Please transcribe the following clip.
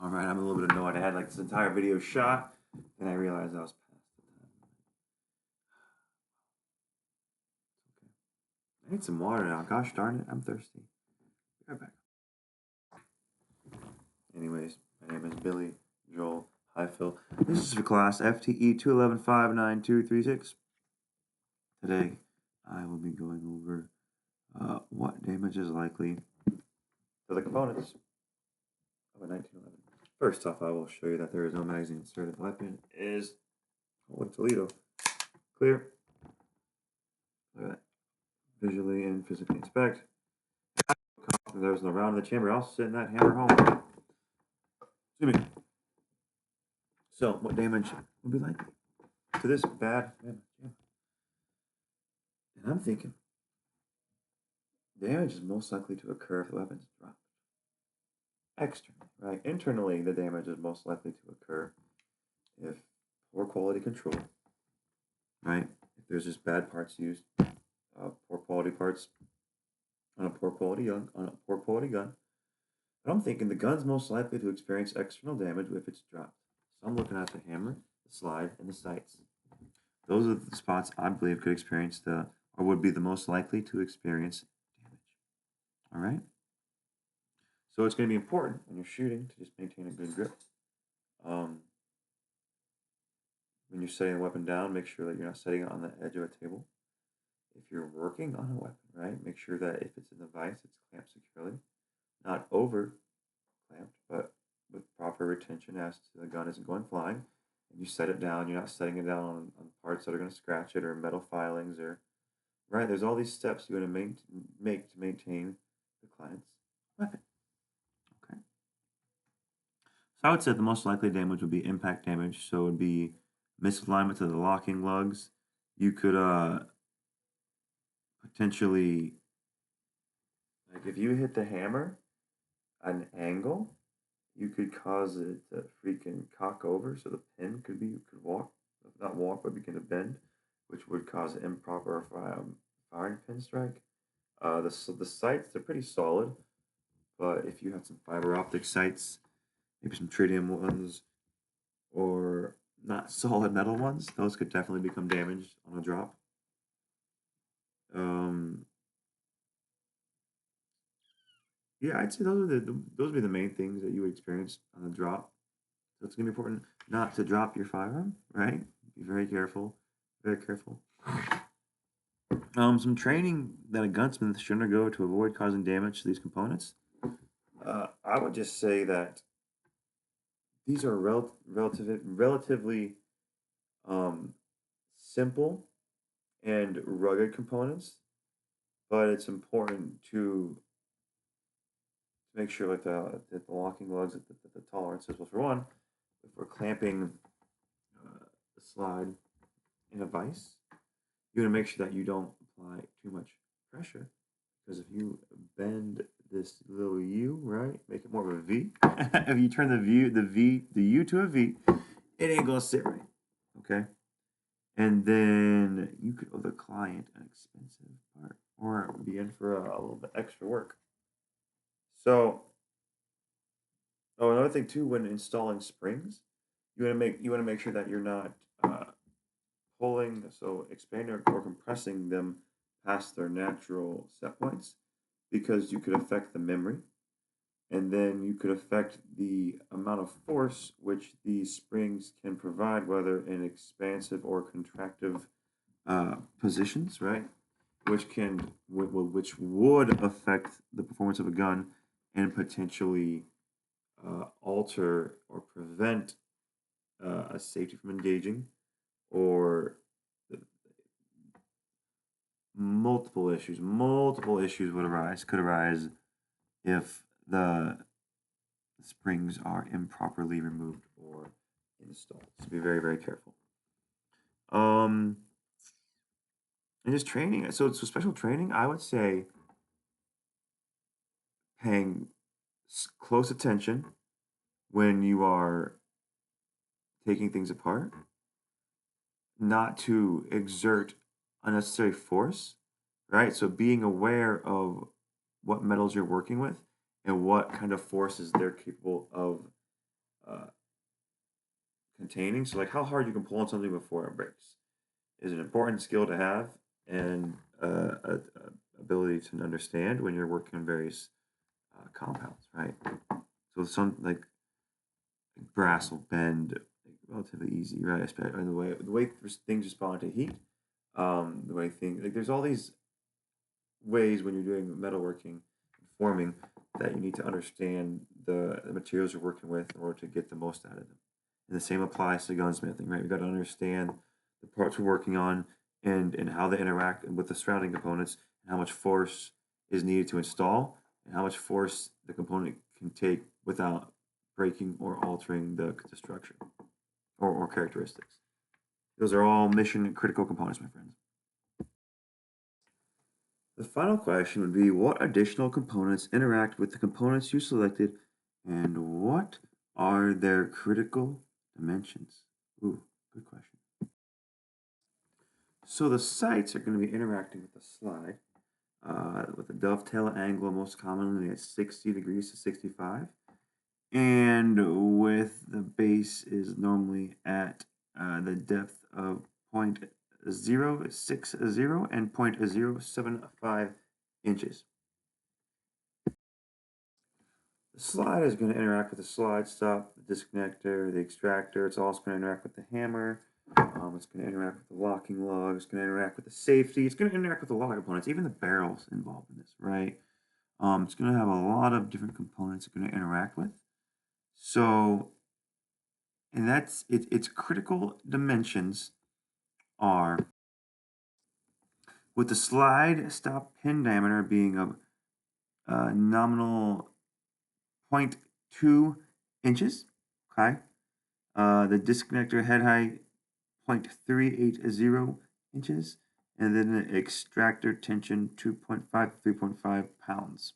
All right, I'm a little bit annoyed. I had like this entire video shot, and I realized I was past the time. Okay. I need some water now. Gosh darn it, I'm thirsty. Be right back. Anyways, my name is Billy Joel Highfill. This is for class FTE 211-59236. Today, I will be going over what damage is likely to the components of a 1911. First off, I will show you that there is no magazine inserted. The weapon is holding Toledo. Clear. Look at that. Visually and physically inspect. There's no round in the chamber. I'll send that hammer home. Excuse me. So, what damage would be likely to this bad hammer? And I'm thinking damage is most likely to occur if the weapon is dropped. Externally, right? Internally, the damage is most likely to occur if poor quality control, right? If there's just bad parts used, poor quality parts on a poor quality gun, But I'm thinking the gun's most likely to experience external damage if it's dropped. So I'm looking at the hammer, the slide, and the sights. Those are the spots I believe could experience or would be the most likely to experience damage. All right? So it's going to be important when you're shooting to just maintain a good grip. When you're setting a weapon down, make sure that you're not setting it on the edge of a table. If you're working on a weapon, right, make sure that if it's in the vise, it's clamped securely. Not over clamped, but with proper retention as to the gun isn't going flying. And you set it down, you're not setting it down on parts that are going to scratch it or metal filings or, right, there's all these steps you want to make to maintain the client's weapon. Okay. So I would say the most likely damage would be impact damage. So it would be misalignment to the locking lugs. You could potentially, like if you hit the hammer at an angle, you could cause it to freaking cock over, so the pin could not walk, but begin to bend, which would cause an improper firing pin strike. The sights, they're pretty solid, but if you had some fiber optic sights, maybe some tritium ones, or not solid metal ones, those could definitely become damaged on a drop. Yeah, I'd say those would be the main things that you would experience on a drop. So it's gonna be important not to drop your firearm, right? Be very careful, very careful. Some training that a gunsmith should undergo to avoid causing damage to these components. I would just say that these are relatively simple and rugged components, but it's important to make sure that the locking lugs, that the tolerances. Well, for one, if we're clamping the slide in a vise, you want to make sure that you don't apply too much pressure, because if you bend this little U, right, make it more of a V. If you turn the U to a V, it ain't gonna sit right. Okay, and then you could owe the client an expensive part, or be in for a little bit extra work. So, another thing too, when installing springs, you want to make sure that you're not pulling, so expanding or compressing them past their natural set points, because you could affect the memory, and then you could affect the amount of force which these springs can provide, whether in expansive or contractive positions, right? Which would affect the performance of a gun and potentially alter or prevent a safety from engaging, or multiple issues could arise if the springs are improperly removed or installed. So be very, very careful. And just training. So special training, I would say paying close attention when you are taking things apart, not to exert unnecessary force, right? So being aware of what metals you're working with and what kind of forces they're capable of uh, containing. So like how hard you can pull on something before it breaks is an important skill to have, and a ability to understand when you're working on various compounds, right? So some like brass will bend like, relatively easy, right? Especially the way things respond to heat, the way things like there's all these ways when you're doing metalworking and forming that you need to understand the materials you're working with in order to get the most out of them. And the same applies to gunsmithing, right? We've got to understand the parts we're working on and how they interact with the surrounding components and how much force is needed to install and how much force the component can take without breaking or altering the structure or characteristics. Those are all mission critical components, my friends. The final question would be what additional components interact with the components you selected and what are their critical dimensions? Ooh, good question. So the sights are going to be interacting with the slide with a dovetail angle most commonly at 60 degrees to 65. And with the base is normally at the depth of 0.060 and 0.075 inches. The slide is going to interact with the slide stop, the disconnector, the extractor. It's also going to interact with the hammer. It's going to interact with the locking lug. It's going to interact with the safety. It's going to interact with a lot of components, even the barrels involved in this, right? It's going to have a lot of different components it's going to interact with. So, and that's it. Its critical dimensions are with the slide stop pin diameter being of nominal 0.2 inches. Okay. The disconnector head height 0.380 inches, and then the extractor tension 2.5 to 3.5 pounds.